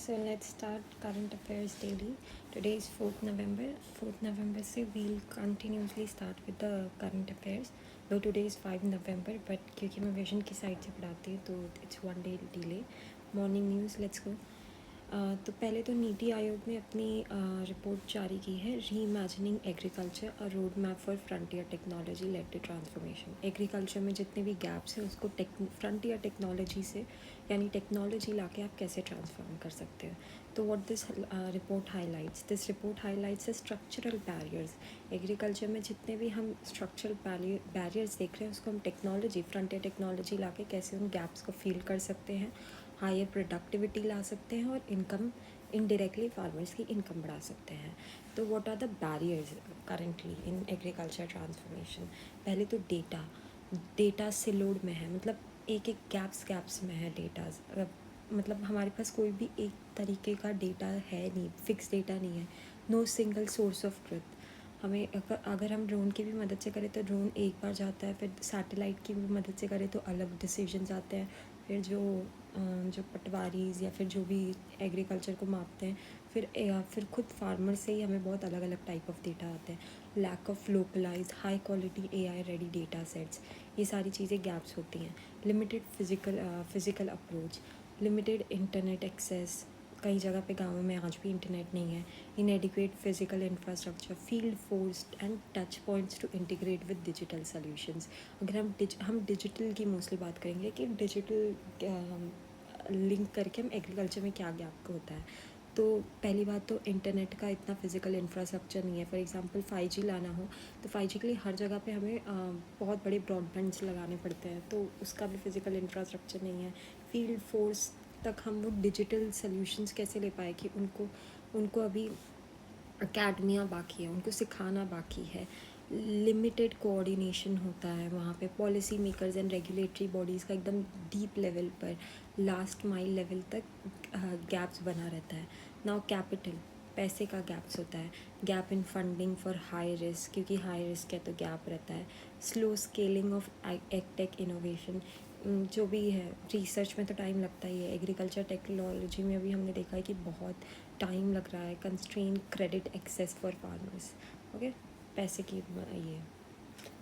So let's start current affairs daily. Today is 4th November. 4th November से we'll continuously start with the current affairs. Though today is 5 November, but क्योंकि मैं vision की side से पढ़ाती हूँ तो it's one day delay. Morning news, let's go. तो पहले तो नीति आयोग ने अपनी रिपोर्ट जारी की है, reimagining agriculture a road map for frontier technology led to transformation. Agriculture में जितने भी गैप्स हैं उसको फ्रंटियर टेक्नोलॉजी से यानी टेक्नोलॉजी लाके आप कैसे ट्रांसफॉर्म कर सकते हैं। तो what this report highlights, this report highlights the structural barriers. Agriculture में जितने भी हम स्ट्रक्चरल बैरियर्स देख रहे हैं उसको हम टेक्नोलॉजी, फ्रंटियर टेक्नोलॉजी लाके कैसे उन गैप्स को फील कर सकते हैं, हायर प्रोडक्टिविटी ला सकते हैं और इनकम इनडायरेक्टली फार्मर्स की इनकम बढ़ा सकते हैं। तो what are the barriers currently in agriculture transformation. पहले तो डेटा सिलोड में है, मतलब एक एक गैप्स में है डेटाज। मतलब हमारे पास कोई भी एक तरीके का डेटा है नहीं, फिक्स डेटा नहीं है, no single source of truth. हमें अगर हम ड्रोन की भी मदद से करें तो ड्रोन एक बार जाता है, फिर सैटेलाइट की भी मदद से करें तो अलग डिसीजंस आते हैं, फिर जो पटवारीज या फिर जो भी एग्रीकल्चर को मापते हैं फिर खुद फार्मर से ही हमें बहुत अलग अलग टाइप ऑफ डेटा आते हैं। Lack of localise high quality AI ready data sets, ये सारी चीज़ें गैप्स होती हैं। Limited physical approach, limited internet access, कई जगह पे गाँवों में आज भी इंटरनेट नहीं है। Inadequate physical infrastructure, field force and touch points to integrate with digital solutions. अगर हम डिजिटल की मोस्टली बात करेंगे कि डिजिटल लिंक करके हम एग्रीकल्चर में क्या गैप होता है, तो पहली बात तो इंटरनेट का इतना फिजिकल इंफ्रास्ट्रक्चर नहीं है। फॉर एग्जांपल 5G लाना हो तो 5G के लिए हर जगह पे हमें बहुत बड़े ब्रॉडबैंड्स लगाने पड़ते हैं, तो उसका भी फिजिकल इंफ्रास्ट्रक्चर नहीं है। फील्ड फोर्स तक हम वो डिजिटल सॉल्यूशंस कैसे ले पाए कि उनको अभी अकेडमियाँ बाकी है, उनको सिखाना बाकी है। लिमिटेड कोऑर्डिनेशन होता है वहाँ पे, policy makers and regulatory bodies का एकदम डीप लेवल पर, लास्ट माइल लेवल तक गैप्स बना रहता है। नाउ कैपिटल, पैसे का गैप्स होता है। Gap in funding for high risk, क्योंकि हाई रिस्क है तो गैप रहता है। स्लो स्केलिंग ऑफ एगटेक इनोवेशन, जो भी है रिसर्च में तो टाइम लगता ही है। एग्रीकल्चर टेक्नोलॉजी में भी हमने देखा है कि बहुत टाइम लग रहा है। Constrain credit access for farmers, okay, पैसे की ये।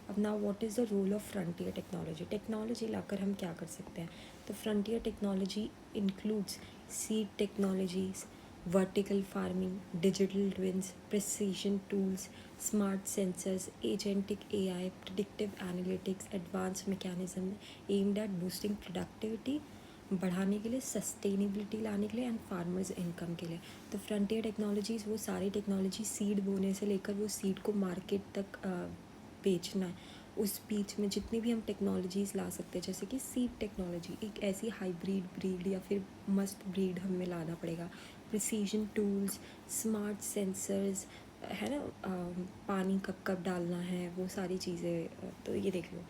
अब now what is the role of frontier technology. Technology लाकर हम क्या कर सकते हैं, तो frontier technology includes seed technologies, vertical farming, digital twins, precision tools, smart sensors, agentic AI, predictive analytics, advance mechanism aimed at boosting productivity, बढ़ाने के लिए, सस्टेनेबिलिटी लाने के लिए एंड फार्मर्स इनकम के लिए। तो फ्रंटियर टेक्नोलॉजीज़ वो सारी टेक्नोलॉजी सीड बोने से लेकर वो सीड को मार्केट तक बेचना है, उस बीच में जितनी भी हम टेक्नोलॉजीज़ ला सकते हैं, जैसे कि सीड टेक्नोलॉजी, एक ऐसी हाइब्रिड ब्रीड या फिर मस्ट ब्रीड हमें लाना पड़ेगा। प्रिसीजन टूल्स, स्मार्ट सेंसर्स, है ना, पानी कब कब डालना है, वो सारी चीज़ें, तो ये देख लो।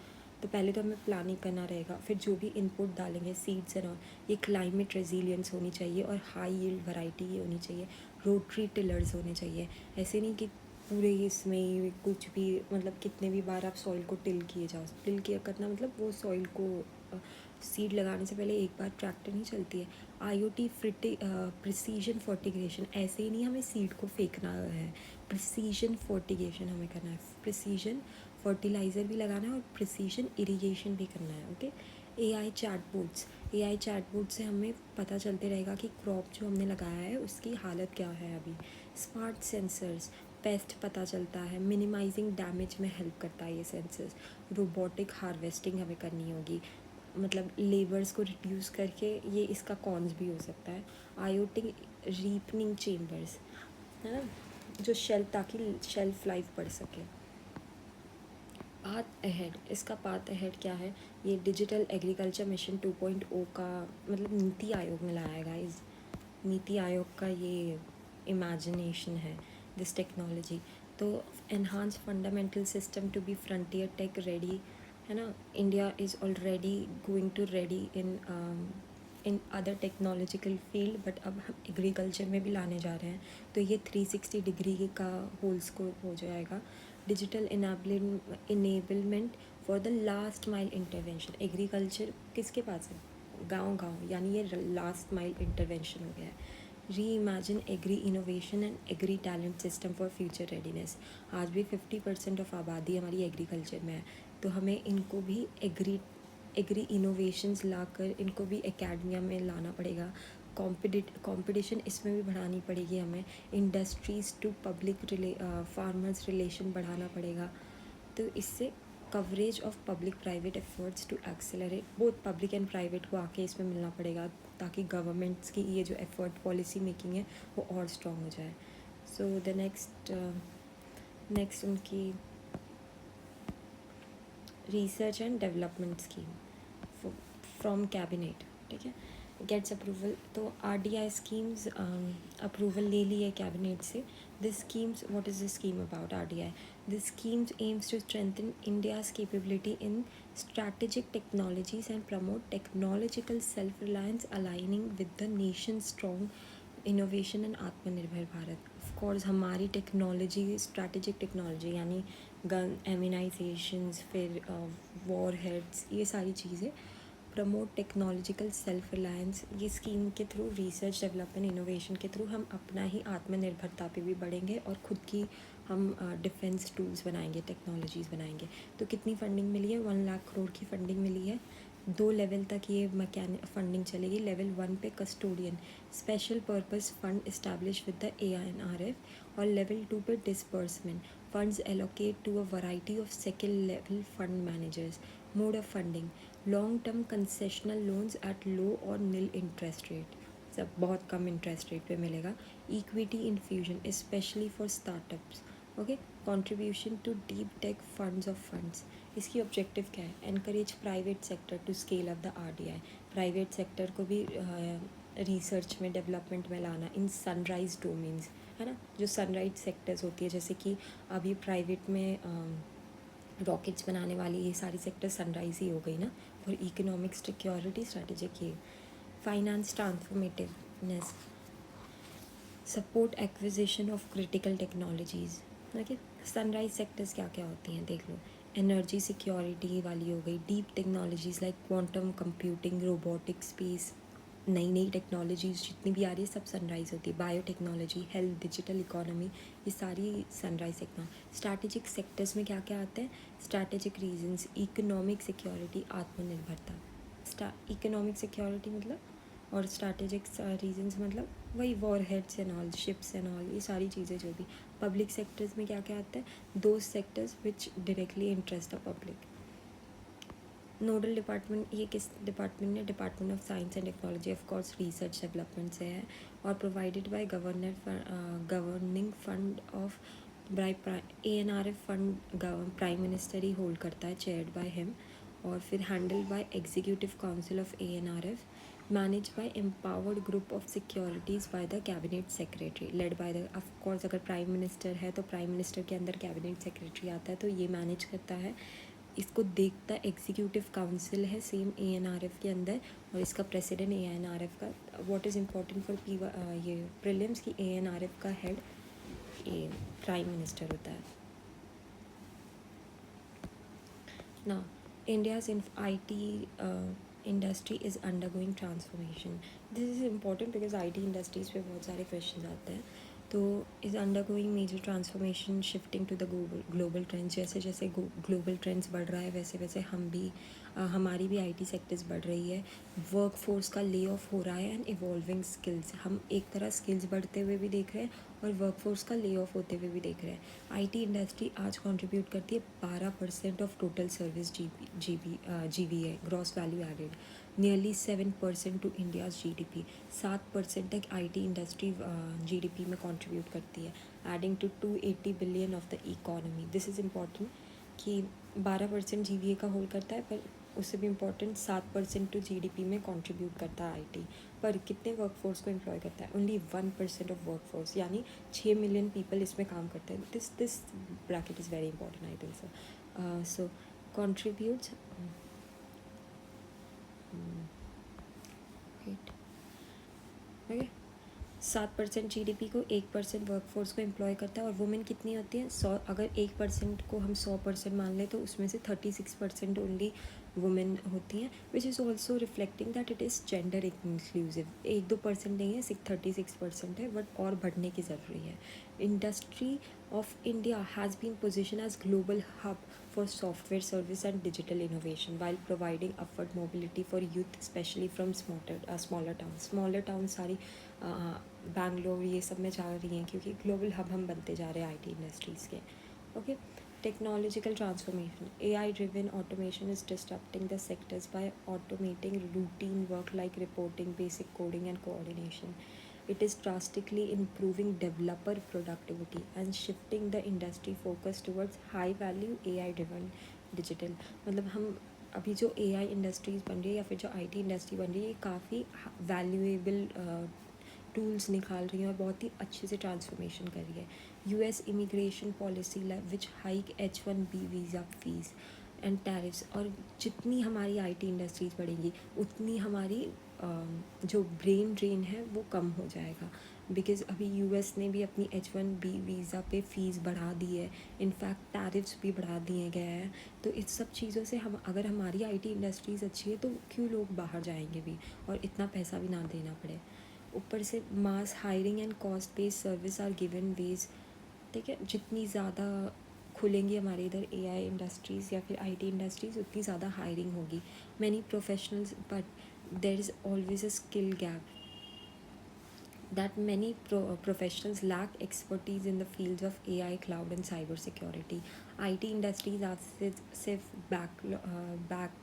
तो पहले तो हमें प्लानिंग करना रहेगा, फिर जो भी इनपुट डालेंगे सीड्स एंड ऑल, ये क्लाइमेट रेजिलियंस होनी चाहिए और हाई यील्ड वैरायटी ये होनी चाहिए। रोटरी टिलर्स होने चाहिए, ऐसे नहीं कि पूरे इसमें कुछ भी, मतलब कितने भी बार आप सॉइल को टिल किए जाओ। टिल किया करना मतलब वो सॉइल को सीड लगाने से पहले एक बार ट्रैक्टर नहीं चलती है। IoT प्रिसीजन फर्टिगेशन, ऐसे ही नहीं हमें सीड को फेंकना है, प्रिसीजन फर्टिगेशन हमें करना है। प्रिसीजन फर्टिलाइज़र भी लगाना है और प्रिसीजन इरिगेशन भी करना है, ओके। AI चैटबोट्स से हमें पता चलते रहेगा कि क्रॉप जो हमने लगाया है उसकी हालत क्या है अभी। स्मार्ट सेंसर्स, पेस्ट पता चलता है, मिनिमाइजिंग डैमेज में हेल्प करता है ये सेंसर्स। रोबोटिक हार्वेस्टिंग हमें करनी होगी, मतलब लेबर्स को रिड्यूस करके, ये इसका कॉन्स भी हो सकता है। IoT रीपनिंग चेम्बर्स, है ना, जो ताकि शेल्फ लाइफ बढ़ सके। पाथ अहेड, इसका पाथ अहेड क्या है, ये डिजिटल एग्रीकल्चर मिशन 2.0 का मतलब नीति आयोग ने लाया है गाइस। नीति आयोग का ये इमेजिनेशन है दिस टेक्नोलॉजी। तो enhance fundamental system to be frontier tech ready, है ना। India is already going to ready in other technological field, but अब हम एग्रीकल्चर में भी लाने जा रहे हैं, तो ये 360 डिग्री का होल स्कोप हो जाएगा। Digital enablement for the last mile intervention, agriculture किसके पास है, गांव गांव, यानी ये लास्ट माइल इंटरवेंशन हो गया है। Reimagine agri innovation and agri talent system for future readiness. आज भी 50% ऑफ आबादी हमारी एग्रीकल्चर में है, तो हमें इनको भी एग्री इनोवेशंस लाकर इनको भी एकेडमिया में लाना पड़ेगा। कंपटीशन इसमें भी बढ़ानी पड़ेगी हमें। Industries to public farmers relation बढ़ाना पड़ेगा। तो इससे coverage of public private efforts to accelerate, both public and private को आके इसमें मिलना पड़ेगा, ताकि गवर्नमेंट्स की ये जो एफर्ट पॉलिसी मेकिंग है वो और स्ट्रॉन्ग हो जाए। सो द नेक्स्ट उनकी research and development scheme from cabinet, ठीक है, गेट्स अप्रूवल। तो RDI स्कीम्स अप्रूवल ले ली है कैबिनेट से। This schemes, what is the scheme about RDI? This schemes aims to strengthen India's capability in strategic technologies and promote technological self-reliance, aligning with the nation's strong innovation and आत्मनिर्भर Bharat. Of course हमारी technology, strategic technology यानी gun एमिनाइजेशंस, फिर war heads, ये सारी चीज़ें, promote technological self reliance, ये scheme के through, research development innovation के थ्रू हम अपना ही आत्मनिर्भरता पे भी बढ़ेंगे और ख़ुद की हम डिफेंस टूल्स बनाएंगे, टेक्नोलॉजीज़ बनाएंगे। तो कितनी फंडिंग मिली है? 1 लाख करोड़ की फंडिंग मिली है। 2 लेवल तक ये फंडिंग चलेगी। लेवल 1 पे custodian special purpose fund establish with the ANRF, और लेवल 2 पे disbursement funds allocate to a variety of second level fund managers. Mode of funding long term concessional loans at low or nil interest rate, सब बहुत कम interest rate पे मिलेगा। Equity infusion specially for startups, okay. Contribution to deep tech funds of funds, इसकी objective क्या है? Encourage private sector to scale up the RDI, private sector को भी research में, डेवलपमेंट में लाना इन सनराइज डोमेन्स, है ना, जो सनराइज सेक्टर्स होती है, जैसे कि अभी प्राइवेट में रॉकेट्स बनाने वाली ये सारी सेक्टर सनराइज ही हो गई ना, फॉर इकोनॉमिक सिक्योरिटी स्ट्रेटेजिक। ये finance transformativeness, support acquisition of critical technologies, okay. Sunrise sectors क्या क्या होती हैं देख लो। एनर्जी सिक्योरिटी वाली हो गई, deep technologies like quantum computing, robotic, space, नई नई टेक्नोलॉजीज़ जितनी भी आ रही है सब सनराइज होती है। बायोटेक्नोलॉजी, हेल्थ, डिजिटल इकोनॉमी, ये सारी सनराइज सेक्टर। स्ट्रैटेजिक सेक्टर्स में क्या क्या आता है? स्ट्रैटेजिक रीजन्स, इकोनॉमिक सिक्योरिटी, आत्मनिर्भरता। इकोनॉमिक सिक्योरिटी मतलब, और स्ट्रैटेजिक रीजन्स मतलब वही war heads and all, ships and all, ये सारी चीज़ें जो भी। पब्लिक सेक्टर्स में क्या क्या आता है? दो sectors which directly interest the public. Nodal department, ये किस डिपार्टमेंट है? Department of science and technology, of course research development से है। और provided by governing fund of ANRF fund prime minister he hold करता है, चेयर्ड बाय हिम। और फिर handled by executive council of ANRF, manage by empowered group of securities by the cabinet secretary, led by the, of course अगर prime minister है तो prime minister के अंदर cabinet secretary आता है, तो ये मैनेज करता है। इसको देखता एग्जीक्यूटिव काउंसिल है सेम ANRF के अंदर, और इसका प्रेसिडेंट ANRF का। व्हाट इज़ इम्पोर्टेंट फॉर ये प्रीलिम्स की ANRF का हेड ये प्राइम मिनिस्टर होता है ना। India's IT industry is undergoing transformation. This is important because IT industries पे बहुत सारे क्वेश्चन आते हैं। तो is undergoing major transformation, shifting to the global trends. जैसे जैसे ग्लोबल ट्रेंड्स बढ़ रहा है वैसे वैसे हम भी हमारी भी IT सेक्टर्स बढ़ रही है। वर्क फोर्स का ले ऑफ हो रहा है एंड इवॉल्विंग स्किल्स, हम एक तरह स्किल्स बढ़ते हुए भी देख रहे हैं और वर्क फोर्स का ले ऑफ होते हुए भी देख रहे हैं। IT इंडस्ट्री आज कंट्रीब्यूट करती है 12% of total service GVA, gross value added, nearly 7% to India's GDP। 7% तक IT इंडस्ट्री GDP में कंट्रीब्यूट करती है, adding to 280 billion of the economy. This is important कि 12% GVA का होल्ड करता है, पर उससे भी इम्पॉर्टेंट 7% टू GDP में कंट्रीब्यूट करता है IT। पर कितने वर्कफोर्स को एम्प्लॉय करता है? ओनली 1% ऑफ वर्कफोर्स, यानी 6 मिलियन पीपल इसमें काम करते हैं। This bracket is very important, I think so contributes okay 7% GDP को, 1% वर्कफोर्स को एम्प्लॉय करता है। और वुमेन कितनी होती है? 100, अगर 1% को हम 100% मान लें तो उसमें से 36% ओनली वुमेन होती हैं, which is also reflecting that it is gender inclusive. 1-2% नहीं है, 36% है, बट और बढ़ने की ज़रूरी है. Industry of India has been position as global hub for software service and digital innovation while providing upward mobility for youth especially from smaller towns. Smaller towns सारी बैंगलोर ये सब में जा रही हैं क्योंकि ग्लोबल हब हम बनते जा रहे हैं आईटी इंडस्ट्रीज़ के. Okay. Technological transformation. AI driven automation is disrupting the sectors by automating routine work like reporting, basic coding, and coordination. It is drastically improving developer productivity and shifting the industry focus towards high value AI driven digital. मतलब हम अभी जो AI industries बन रही है या फिर जो IT इंडस्ट्री बन रही है, ये काफ़ी वैल्यूएबल टूल्स निकाल रही हैं और बहुत ही अच्छे से ट्रांसफॉर्मेशन कर रही है. US immigration policy which hike H1B visa fees and tariffs. और जितनी हमारी IT इंडस्ट्रीज़ बढ़ेंगी उतनी हमारी जो ब्रेन ड्रेन है वो कम हो जाएगा. बिकॉज़ अभी US ने भी अपनी H1B वीज़ा पे फ़ीस बढ़ा दी है, इनफैक्ट टैरिफ्स भी बढ़ा दिए गए हैं. तो इस सब चीज़ों से हम अगर हमारी IT इंडस्ट्रीज़ अच्छी है तो क्यों लोग बाहर जाएंगे भी और इतना पैसा भी ना देना पड़े. ऊपर से mass hiring and cost based service are given wage. ठीक है, जितनी ज़्यादा खुलेंगी हमारे इधर AI इंडस्ट्रीज़ या फिर IT इंडस्ट्रीज़ उतनी ज़्यादा हायरिंग होगी. Many professionals but there is always a skill gap that many professionals lack expertise in the fields of AI, cloud and cyber security. IT industries आज से सिर्फ बैक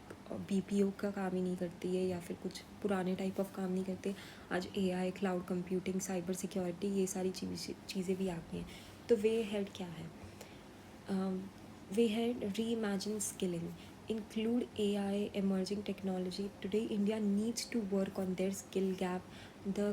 BPO का काम ही नहीं करती है या फिर कुछ पुराने टाइप ऑफ काम नहीं करते. आज AI, cloud computing, cyber security ये सारी चीज़ें भी आ गई हैं. तो वे हेड क्या है? We had reimagined skilling, include AI, emerging technology. Today, India needs to work on their skill gap. The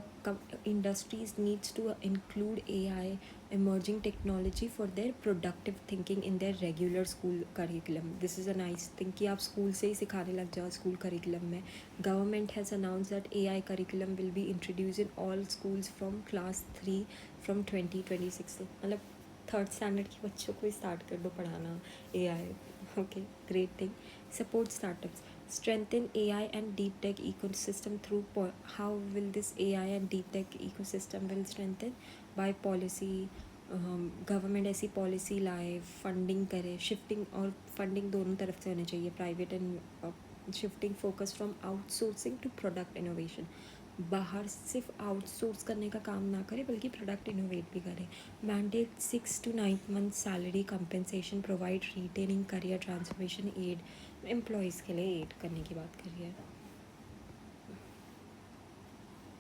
industries needs to include AI, emerging technology for their productive thinking in their regular school curriculum. This is a nice thing कि आप school से ही सिखाने लग जाओ school curriculum में. Government has announced that AI curriculum will be introduced in all schools from class 3 from 2026. मतलब third standard के बच्चों को स्टार्ट कर दो पढ़ाना AI. Okay, great thing. Support startups. Strengthen AI and deep tech ecosystem through how will this AI and deep tech ecosystem will strengthen? By policy. Government ऐसी policy लाए, funding करे, shifting और फंडिंग दोनों तरफ से होनी चाहिए, private and shifting focus from outsourcing to product innovation. बाहर सिर्फ आउटसोर्स करने का काम ना करे बल्कि प्रोडक्ट इनोवेट भी करे. Mandate 6 to 9 months salary compensation, provide retaining career transformation aid. Employees के लिए एड करने की बात करी है.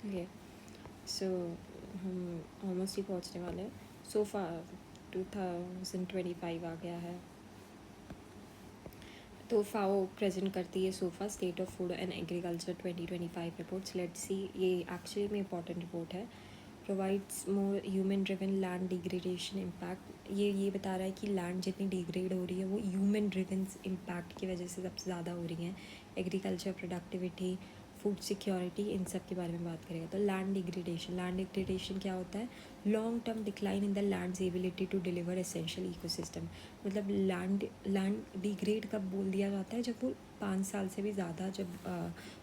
ओके, सो हम ऑलमोस्ट ही पहुँचने वाले हैं. सो फार 2025 आ गया है. तो FAO प्रेजेंट करती है sofa state of food and agriculture 2025 reports. Let's see, ये एक्चुअली में इंपॉर्टेंट रिपोर्ट है. Provides more human driven land degradation impact. ये बता रहा है कि लैंड जितनी डिग्रेड हो रही है वो ह्यूमन ड्रिवन इम्पैक्ट की वजह से सबसे ज़्यादा हो रही हैं. एग्रीकल्चर प्रोडक्टिविटी, फूड सिक्योरिटी, इन सब के बारे में बात करेगा. तो लैंड डिग्रेडेशन क्या होता है? Long term decline in the land's ability to deliver essential ecosystem. मतलब लैंड डिग्रेड कब बोल दिया जाता है? जब वो 5 साल से भी ज़्यादा जब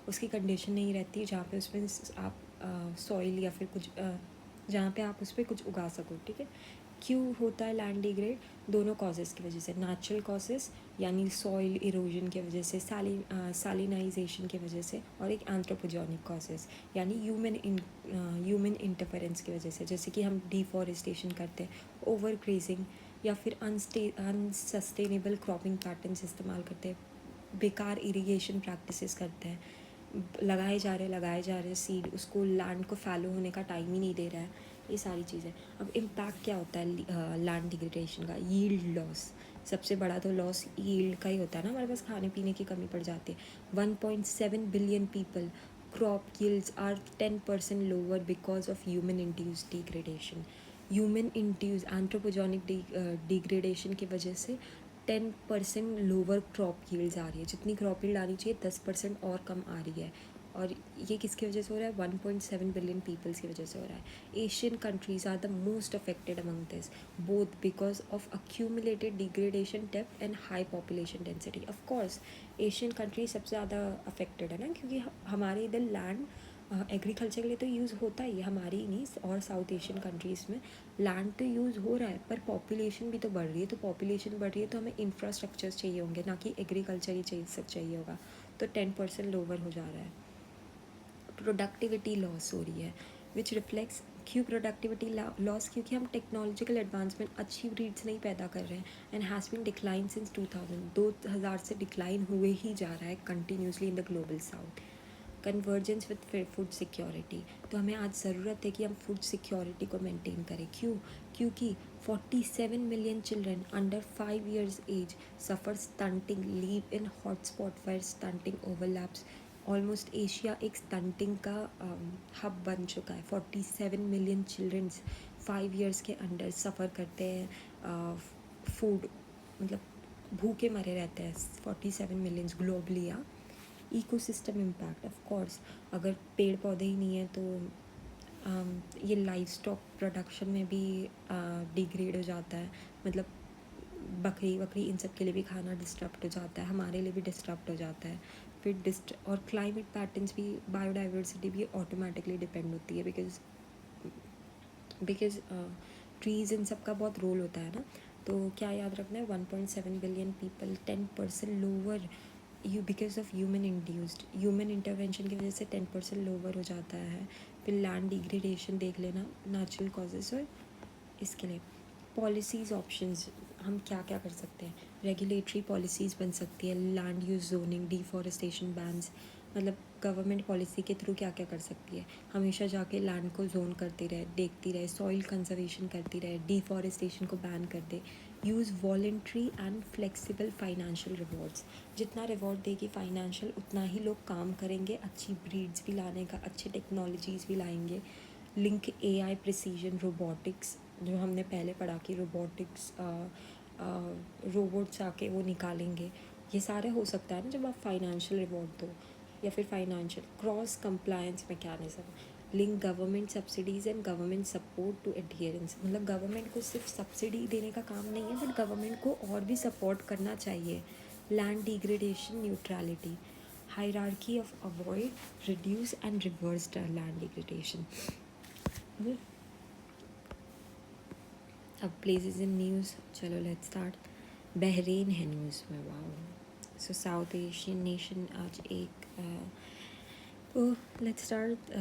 उसकी कंडीशन नहीं रहती जहाँ पे उसमें आप सॉइल या फिर कुछ जहाँ पे आप उस पर कुछ उगा सको. ठीक है, क्यों होता है लैंड डिग्रेड? दोनों कॉजेज़ की वजह से. नेचुरल कॉजेज़ यानी सॉइल इरोजन की वजह से, सैलिनाइजेशन की वजह से, और एक एंथ्रोपोजेनिक कॉजेज़ यानी ह्यूमन इंटरफेरेंस की वजह से. जैसे कि हम डिफॉरेस्टेशन करते हैं, ओवर ग्रेजिंग, या फिर अनसस्टेनेबल क्रॉपिंग पैटर्न्स इस्तेमाल करते हैं, बेकार इरिगेशन प्रैक्टिसेस करते हैं, लगाए जा रहे सीड, उसको लैंड को फैलो होने का टाइम ही नहीं दे रहा है. ये सारी चीज़ें. अब इम्पैक्ट क्या होता है लैंड डिग्रेडेशन का? Yield loss. सबसे बड़ा तो लॉस यील्ड का ही होता है ना. हमारे पास खाने पीने की कमी पड़ जाती है. 1.7 billion people crop yields are 10% lower because of human induced degradation. Human induce anthropogenic degradation की वजह से 10% लोअर क्रॉप यील्ड्स आ रही है. जितनी क्रॉप यील्ड आनी चाहिए 10% और कम आ रही है. और ये किसकी वजह से हो रहा है? 1.7 बिलियन पीपल्स की वजह से हो रहा है। Asian countries are the most affected among this, both because of accumulated degradation, depth and high population density. Of course Asian countries सबसे ज़्यादा अफेक्टेड है ना, क्योंकि हमारे इधर लैंड एग्रीकल्चर के लिए तो यूज़ होता ही है, हमारी ही नहीं और साउथ एशियन कंट्रीज़ में लैंड तो यूज़ हो रहा है, पर पॉपुलेशन भी तो बढ़ रही है। तो पॉपुलेशन बढ़ रही है तो हमें इंफ्रास्ट्रक्चर्स चाहिए होंगे, ना कि एग्रीकल्चर ही चाहिए होगा। तो 10% लोअर हो जा रहा है। प्रोडक्टिविटी लॉस हो रही है, विच रिफ्लेक्ट्स क्यों प्रोडक्टिविटी लॉस? क्योंकि हम टेक्नोलॉजिकल एडवांसमेंट अच्छी ब्रीड्स नहीं पैदा कर रहे हैं and has been decline since 2000 से डिक्लाइन हुए ही जा रहा है continuously in the global south. Convergence with food security, तो हमें आज ज़रूरत है कि हम फूड सिक्योरिटी को मेंटेन करें। क्यों? क्योंकि 47 million children under 5 years age suffer stunting, live in hotspot where stunting overlaps. Almost Asia एक स्टंटिंग का हब बन चुका है। 47 मिलियन चिल्ड्रंस 5 years के अंडर सफ़र करते हैं, फूड मतलब भूखे मरे रहते हैं 47 millions globally. Ecosystem impact, of course अगर पेड़ पौधे ही नहीं है तो ये लाइफ स्टॉक प्रोडक्शन में भी डिग्रेड हो जाता है। मतलब बकरी इन सब के लिए भी खाना डिस्टर्ब हो जाता है, हमारे लिए भी डिस्टर्ब हो जाता है। फिर और क्लाइमेट पैटर्न्स भी, बायोडाइवर्सिटी भी ऑटोमेटिकली डिपेंड होती है, बिकॉज ट्रीज़ इन सब का बहुत रोल होता है ना। तो क्या याद रखना है? 1.7 billion people, 10% lower because of human intervention की वजह से 10% लोअर हो जाता है। फिर लैंड डिग्रेडेशन देख लेना, नेचुरल कॉजेज़। और इसके लिए पॉलिसीज़ ऑप्शंस हम क्या क्या कर सकते हैं? रेगुलेटरी पॉलिसीज़ बन सकती है, land use zoning, deforestation bans. मतलब गवर्नमेंट पॉलिसी के थ्रू क्या क्या कर सकती है? हमेशा जाके लैंड को जोन करती रहे, देखती रहे, सॉइल कंजर्वेशन करती रहे, डिफॉरेस्टेशन को बैन कर दे। Use voluntary and flexible financial rewards, जितना रिवॉर्ड देगी फाइनेंशियल उतना ही लोग काम करेंगे, अच्छी ब्रीड्स भी लाने का, अच्छी टेक्नोलॉजीज़ भी लाएंगे। लिंक AI प्रिसीजन रोबोटिक्स, जो हमने पहले पढ़ा कि रोबोटिक्स रोबोट्स आके वो निकालेंगे। ये सारे हो सकता है ना जब आप फाइनेंशियल रिवॉर्ड दो। या फिर financial cross compliance mechanism, link government subsidies and government support to adherence. मतलब गवर्नमेंट को सिर्फ सब्सिडी देने का काम नहीं है, बट गवर्नमेंट को और भी सपोर्ट करना चाहिए। Land degradation neutrality, hierarchy of avoid, reduce and reverse land degradation. अब प्लेसेस इन न्यूज़, चलो लेट्स स्टार्ट। बहरीन है न्यूज़ में, वाओ। सो साउथ एशियन नेशन आज एक तो लेट्स स्टार्ट।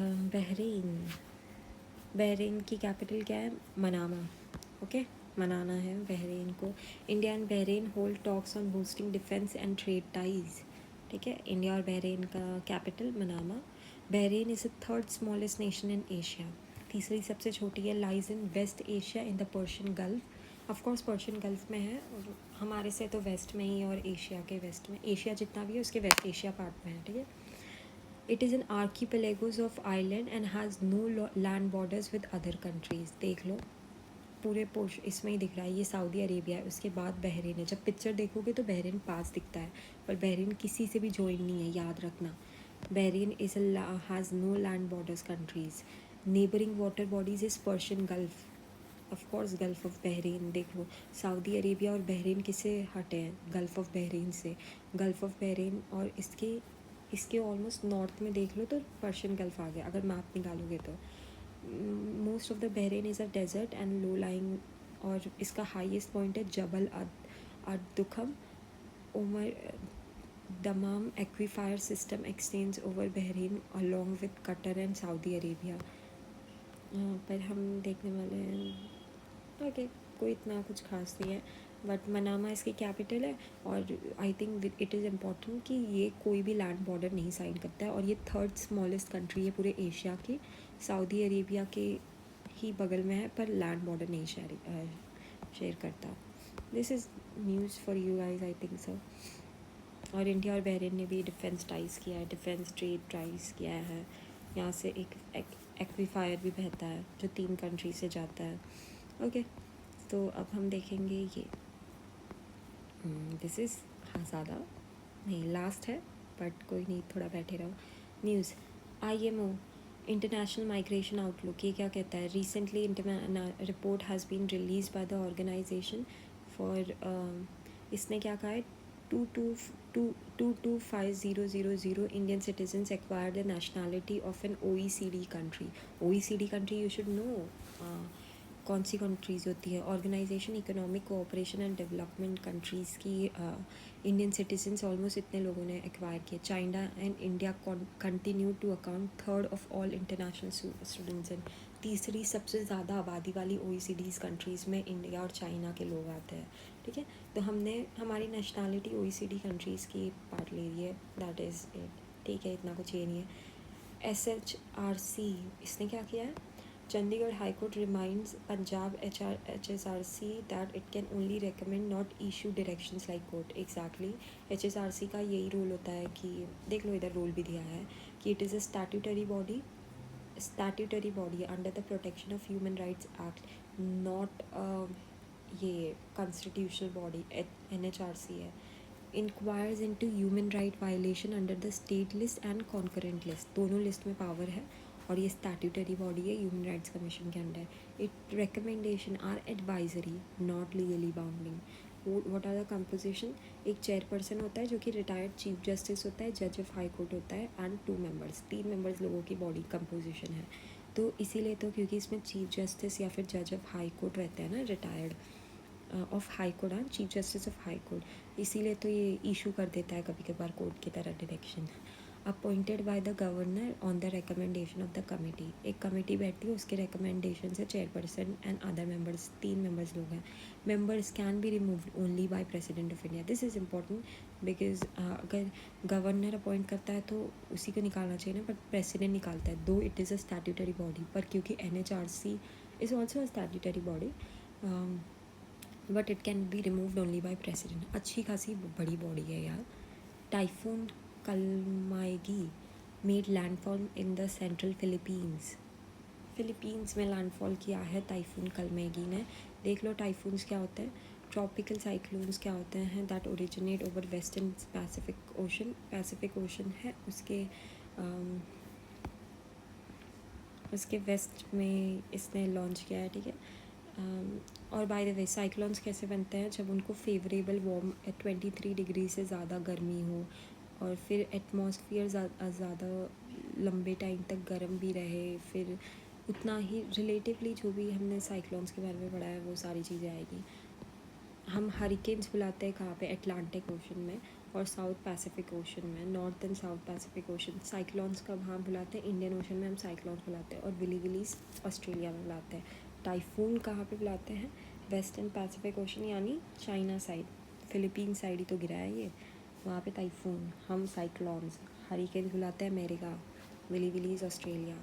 बहरीन की कैपिटल क्या है? मनामा। ओके, मनाना है बहरीन को। India and Bahrain hold talks on boosting defence and trade ties. ठीक है, इंडिया और बहरीन का capital Manama. Bahrain is the third smallest nation in Asia, तीसरी सबसे छोटी है। Lies in West Asia in the Persian Gulf. Of course Persian Gulf में है, और हमारे से तो वेस्ट में ही, और एशिया के वेस्ट में, एशिया जितना भी है उसके वेस्ट एशिया पार्ट में है। ठीक है, it is an archipelagos of island and has no land borders with other countries. देख लो पूरे इसमें ही दिख रहा है, ये सऊदी अरेबिया है, उसके बाद बहरीन है। जब पिक्चर देखोगे तो बहरीन पास दिखता है, पर बहरीन किसी से भी ज्वाइन नहीं है, याद रखना। Bahrain is has no land borders countries. Neighbouring water bodies is Persian Gulf, of course Gulf of Bahrain. देखो सऊदी अरेबिया और बहरीन किससे हटे हैं? गल्फ ऑफ बहरीन से। गल्फ ऑफ बहरीन और इसके ऑलमोस्ट नॉर्थ में देख लो तो पर्शियन गल्फ आ गया, अगर मैप निकालोगे तो। Most of the Bahrain is a desert and low lying, और इसका हाईएस्ट पॉइंट है Jabal Dukhan. Umar Dammam aquifer system extends over Bahrain along with Qatar and Saudi Arabia. पर हम देखने वाले हैं, ओके, कोई इतना कुछ खास नहीं है, बट मनामा इसकी कैपिटल है। और I think it is important कि ये कोई भी लैंड बॉर्डर नहीं साइन करता है, और ये थर्ड स्मॉलेस्ट कंट्री है पूरे एशिया की, सऊदी अरेबिया के ही बगल में है, पर लैंड बॉर्डर नहीं शेयर करता। This is news for you guys, I think so. और इंडिया और बहरीन ने भी डिफेंस टाइज किया है, डिफेंस ट्रेड टाइज किया है। यहाँ से एक एक्वीफायर भी बहता है जो 3 कंट्री से जाता है। ओके, तो अब हम देखेंगे ये, दिस इज़, हाँ ज़्यादा नहीं, लास्ट है, बट कोई नहीं, थोड़ा बैठे रहो। News IMO international migration outlook, ये क्या कहता है? Recently report has been release by the organisation for, इसने क्या कहा है? 225,000 Indian citizens acquire the nationality of an OECD country. OECD country you should know कौन सी कंट्रीज़ होती है? Organisation economic cooperation and development countries की इंडियन सिटीजन्स ऑलमोस्ट इतने लोगों ने एक्वायर किए. China and India continue to account third of all international students. And तीसरी सबसे ज़्यादा आबादी वाली OECD कंट्रीज़ में इंडिया और चाइना के लोग आते हैं. ठीक है, तो हमने हमारी नेशनैलिटी OECD कंट्रीज़ की पार्ट ले रही है. That is it. ठीक है, इतना कुछ ये नहीं है. SHRC इसने क्या किया है? Chandigarh High Court reminds Punjab HSRC that it can only recommend, not issue directions like court. Exactly. HSRC का यही रूल होता है कि देख लो, इधर रूल भी दिया है कि it is a statutory body under the Protection of Human Rights Act, not ये constitutional body. NHRC है. Inquires into human right violation under the state list and concurrent list. दोनों लिस्ट में पावर है और ये स्टैट्यूटरी बॉडी है human rights commission के under. It recommendation are advisory, not legally bounding. What are the composition? एक chairperson होता है जो कि रिटायर्ड चीफ जस्टिस होता है, जज ऑफ हाई कोर्ट होता है, एंड 2 मेंबर्स, 3 मेंबर्स लोगों की बॉडी कंपोजिशन है. तो इसीलिए तो क्योंकि इसमें चीफ जस्टिस या फिर जज ऑफ हाई कोर्ट रहते हैं ना, retired of high court and chief justice of high court, इसीलिए तो ये इशू कर देता है कभी कभार कोर्ट की तरह direction. Appointed by the governor on the recommendation of the committee. एक कमेटी बैठती है, उसके रिकमेंडेशन से chairperson and other members, 3 members लोग हैं. Members can be removed only by president of India. This is important because अगर governor appoint करता है तो उसी को निकालना चाहिए ना, बट प्रेसिडेंट निकालता है. Though it is a statutory body, पर क्योंकि NHRC is also a statutory body, but it can be removed only by president. अच्छी खासी बड़ी बॉडी है यार. Typhoon Kalmaegi made landfall in the central Philippines में लैंडफॉल किया है टाइफून कलमेगी ने. देख लो टाइफून्स क्या होते हैं, ट्रॉपिकल साइक्लोन्स क्या होते हैं, that originate over western Pacific ocean है, उसके वेस्ट में इसने लॉन्च किया है. ठीक है, और बाय द वे साइक्लोन्स कैसे बनते हैं? जब उनको फेवरेबल वार्म 23 डिग्री से ज़्यादा गर्मी हो और फिर एटमॉस्फेयर ज़्यादा लंबे टाइम तक गर्म भी रहे, फिर उतना ही रिलेटिवली जो भी हमने साइक्लोन्स के बारे में पढ़ा है वो सारी चीज़ें आएगी. हम हरिकेन्स बुलाते हैं कहाँ पे? अटलांटिक ओशन में और साउथ पैसिफिक ओशन में, north and south Pacific ocean. Cyclones कब हाँ बुलाते हैं? इंडियन ओशन में हम साइक्लोन्स बुलाते हैं, और विलीज ऑस्ट्रेलिया में बुलाते हैं. टाइफून कहाँ पे बुलाते हैं? वेस्टर्न पैसिफिक ओशन यानी चाइना साइड, फिलीपीन साइड ही तो गिरा है ये, वहाँ पे टाइफून. हम साइक्लोन्स, हरिकेन्स बुलाते हैं अमेरिका, विलीज Australia.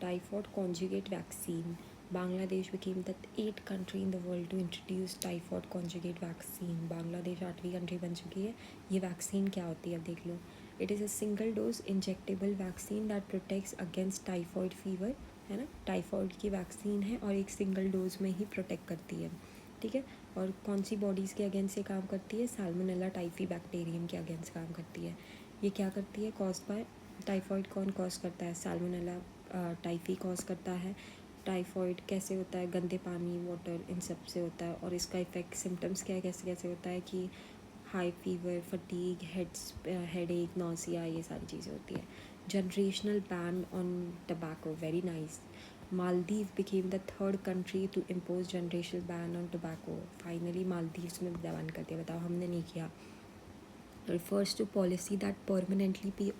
Typhoid conjugate vaccine. Bangladesh became the 8th country in the world to introduce typhoid conjugate vaccine. Bangladesh 8वीं कंट्री बन चुकी है. ये वैक्सीन क्या होती है देख लो. It is a single dose injectable vaccine that protects against typhoid fever, है ना. टाइफॉइड की वैक्सीन है और एक सिंगल डोज में ही प्रोटेक्ट करती है. ठीक है, और कौन सी बॉडीज़ के अगेंस्ट ये काम करती है? साल्मोनेला टाइफी बैक्टीरियम के अगेंस्ट काम करती है. ये क्या करती है? Cause by typhoid. कौन कॉज करता है? साल्मोनेला टाइफी कॉज करता है. टाइफॉइड कैसे होता है? गंदे पानी, वाटर, इन सब से होता है. और इसका इफ़ेक्ट सिम्टम्स क्या है, कैसे कैसे होता है कि high fever, fatigue, headache, nausea, ये सारी चीज़ें होती है. Generational ban on tobacco, very nice. Maldives became the 3rd country to impose generational ban on tobacco. Finally Maldives में बैन कर दिया. बताओ, हमने नहीं किया. Refers to policy that permanently,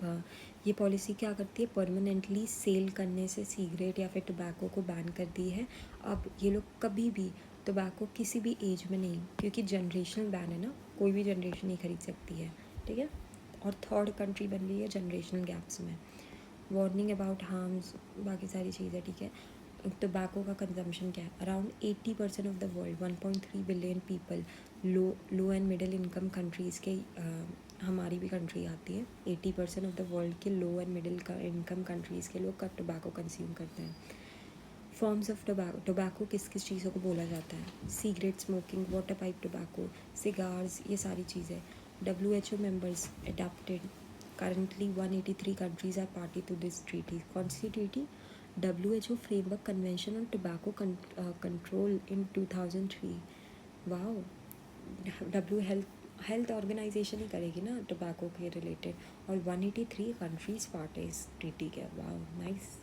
ये पॉलिसी क्या करती है? परमानेंटली सेल करने से सिगरेट या फिर टोबैको को बैन कर दी है. अब ये लोग कभी भी टोबैको किसी भी एज में नहीं, क्योंकि जनरेशनल बैन है ना, कोई भी जनरेशन नहीं खरीद सकती है. ठीक है, और 3rd country बन रही है जनरेशनल गैप्स में. वार्निंग अबाउट हार्म्स, बाकी सारी चीज़ें. ठीक है, टोबैको का कंजम्पशन क्या है? Around 80% of the world, 1.3 billion people, low and middle income countries के, हमारी भी कंट्री आती है. 80% ऑफ द वर्ल्ड के लो एंड मिडिल इनकम कंट्रीज़ के लोग टोबैको कंज्यूम करते हैं. फॉर्म्स ऑफ टोबैको किस किस चीज़ों को बोला जाता है? Cigarette smoking, water pipe tobacco, cigars, ये सारी चीज़ें. WHO members adopted Currently 183 countries are party to this treaty. कौन सी treaty? WHO Framework Convention on Tobacco Control in 2003. Wow, W health organisation ही करेगी ना टोबैको के रिलेटेड, और 183 कंट्रीज पार्ट है इस ट्रीटी के। Wow nice.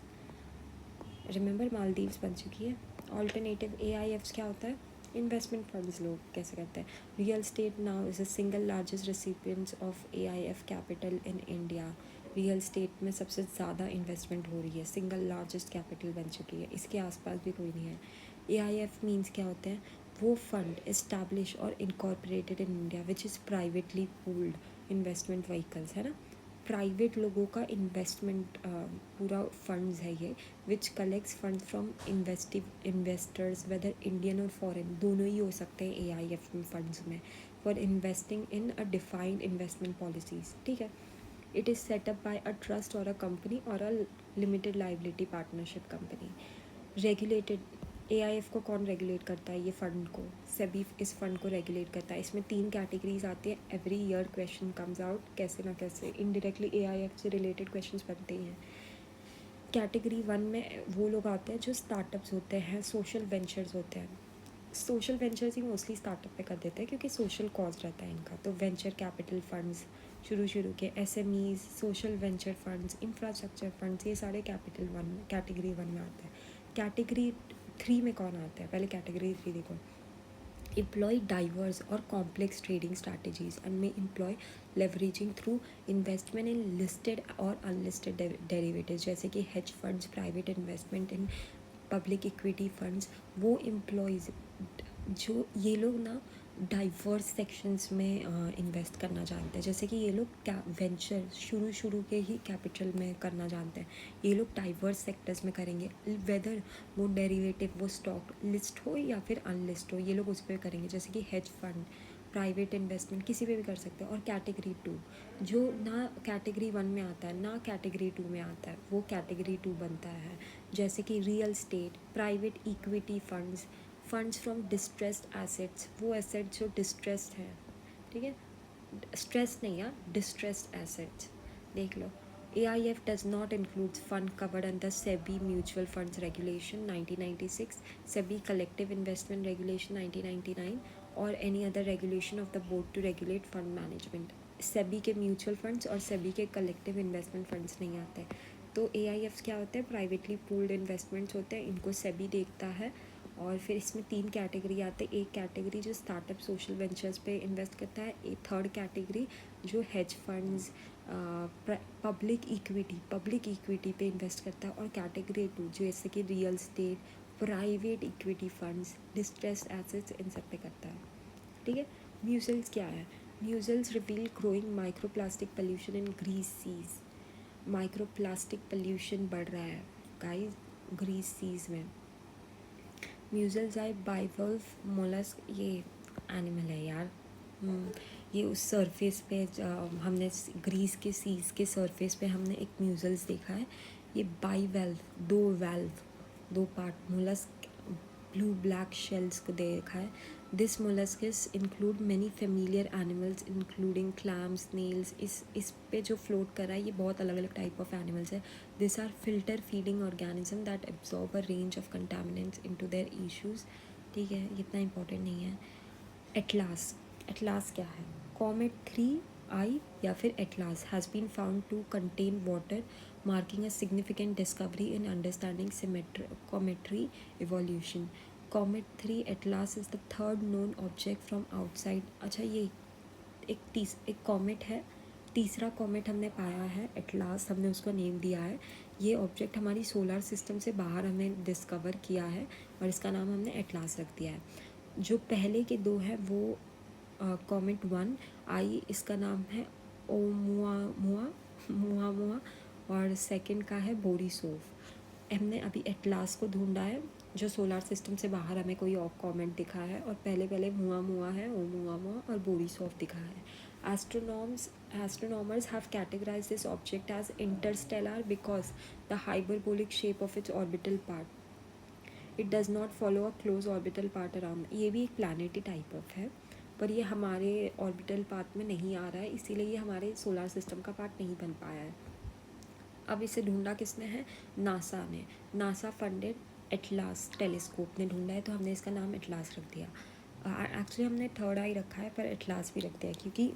रिमेंबर मालदीव्स बन चुकी है। ऑल्टरनेटिव AIFs क्या होता है? इन्वेस्टमेंट फंड्स लोग कैसे कहते हैं। Real estate now is the single largest recipients of AIF capital in India. Real estate में सबसे ज़्यादा इन्वेस्टमेंट हो रही है, सिंगल लार्जेस्ट कैपिटल बन चुकी है, इसके आसपास भी कोई नहीं है। AIF मीन्स क्या होते हैं? वो फंड इस्टेब्लिश और incorporated in India which is privately pooled investment vehicles, है ना। प्राइवेट लोगों का इन्वेस्टमेंट पूरा फंड्स है ये, which collects fund from investors whether Indian और फॉरेन, दोनों ही हो सकते हैं AIF फंड्स में, for investing in a defined investment policies. ठीक है। It is set up by a trust और अ कंपनी और a limited liability partnership company. Regulated AIF को कौन रेगुलेट करता है? ये फ़ंड को सेबी इस फंड को रेगुलेट करता है। इसमें 3 कैटेगरीज आती हैं। Every year question comes out, कैसे ना कैसे इनडायरेक्टली AIF से रिलेटेड क्वेश्चंस बनते ही हैं। कैटेगरी 1 में वो लोग आते हैं जो स्टार्टअप्स होते हैं, सोशल वेंचर्स होते हैं। सोशल वेंचर्स ही मोस्टली स्टार्टअप पे कर देते हैं क्योंकि सोशल कॉज रहता है इनका। तो वेंचर कैपिटल फंड्स शुरू के SMEs, social venture funds, infrastructure funds, ये सारे कैटेगरी 1 में आते हैं। कैटेगरी 3 में कौन आता है? पहले कैटेगरी 3 देखो। employ diverse or complex trading strategies and may employ leveraging through investment in listed or unlisted derivatives, जैसे कि hedge funds, private investment in public equity funds। वो employees जो ये लोग ना डाइवर्स सेक्शंस में इन्वेस्ट करना जानते हैं, जैसे कि ये लोग वेंचर शुरू के ही कैपिटल में करना जानते हैं। ये लोग डाइवर्स सेक्टर्स में करेंगे, वेदर वो डेरिवेटिव, वो स्टॉक लिस्ट हो या फिर अनलिस्ट हो, ये लोग उस पर करेंगे। जैसे कि हेज फंड, प्राइवेट इन्वेस्टमेंट किसी पे भी कर सकते हैं। और कैटेगरी 2 जो ना कैटेगरी 1 में आता है ना कैटेगरी 2 में आता है, वो कैटेगरी 2 बनता है। जैसे कि real estate, private equity funds, funds from distressed assets, वो एसेट्स जो डिस्ट्रेस्ड है, ठीक है, स्ट्रेस नहीं यार, डिस्ट्रेस्ड एसेट्स देख लो। AIF does not include fund covered under SEBI Mutual Funds Regulation 1996, SEBI Collective Investment Regulation 1999 और any other regulation of the board to regulate fund management। SEBI के mutual funds और SEBI के collective investment funds नहीं आते। तो AIFs क्या होते हैं? प्राइवेटली पूल्ड इन्वेस्टमेंट्स होते हैं, इनको SEBI देखता है। और फिर इसमें 3 कैटेगरी आते हैं। एक कैटेगरी जो स्टार्टअप सोशल वेंचर्स पे इन्वेस्ट करता है, एक थर्ड कैटेगरी जो हेज फंड्स, पब्लिक इक्विटी पे इन्वेस्ट करता है, और कैटेगरी 2 जो जैसे कि real estate, private equity funds, distressed assets, इन सब पे करता है। ठीक है। म्यूजल्स क्या है? Mussels reveal growing microplastic pollution in Greece seas. Microplastic pollution बढ़ रहा है गाइस ग्रीस सीज में। म्यूजल्स आए बाइवल्फ मोलस्क, ये एनिमल है यार। ये उस सरफेस पे हमने ग्रीस के सीज के सरफेस पे हमने एक म्यूजल्स देखा है। ये बाइवेल्व, दो part mollusc, blue black shells को देखा है। This molluscs include many familiar animals including clams, snails. इस पे जो फ्लोट कर रहा है ये बहुत अलग अलग टाइप ऑफ एनिमल्स है। This are filter feeding organism that absorb a range of contaminants into their issues. ठीक है, इतना इंपॉर्टेंट नहीं है। एटलास क्या है? कॉमेट 3I या फिर Atlas has been found to contain water, marking a significant discovery in understanding cometary evolution। Comet 3 Atlas is the third known object from outside. अच्छा, ये एक कॉमेट है, तीसरा कॉमेट हमने पाया है एटलास, हमने उसको नेम दिया है। ये ऑब्जेक्ट हमारी सोलर सिस्टम से बाहर हमने डिस्कवर किया है और इसका नाम हमने एटलास रख दिया है। जो पहले के 2 हैं वो कॉमेट 1I, इसका नाम है ओमुआ, और सेकंड का है बोरिसोव। हमने अभी एटलास को ढूंढा है जो सोलर सिस्टम से बाहर हमें कोई और कॉमेट दिखा है, और पहले मुआ है, ओमुआ और बोरिसोव दिखा है। Astronomers have categorized this object as interstellar because the hyperbolic shape of its orbital part. It does not follow a close orbital path around। ये भी एक planet ही type of है, पर ये हमारे ऑर्बिटल पाथ में नहीं आ रहा है, इसीलिए ये हमारे सोलर सिस्टम का पार्ट नहीं बन पाया है। अब इसे ढूंढा किसने है? नासा ने। नासा फंडेड एटलास टेलीस्कोप ने ढूंढा है, तो हमने इसका नाम एटलास रख दिया। एक्चुअली हमने थर्ड आई रखा है, पर एटलास भी रख दिया क्योंकि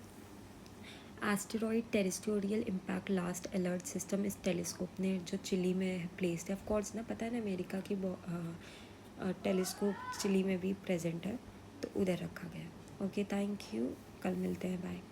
asteroid terrestrial impact last alert system इस टेलीस्कोप ने जो चिली में प्लेस्ड है। ऑफ कोर्स ना, पता है ना, अमेरिका की टेलीस्कोप चिली में भी प्रेजेंट है, तो उधर रखा गया है। ओके, थैंक यू, कल मिलते हैं, बाय।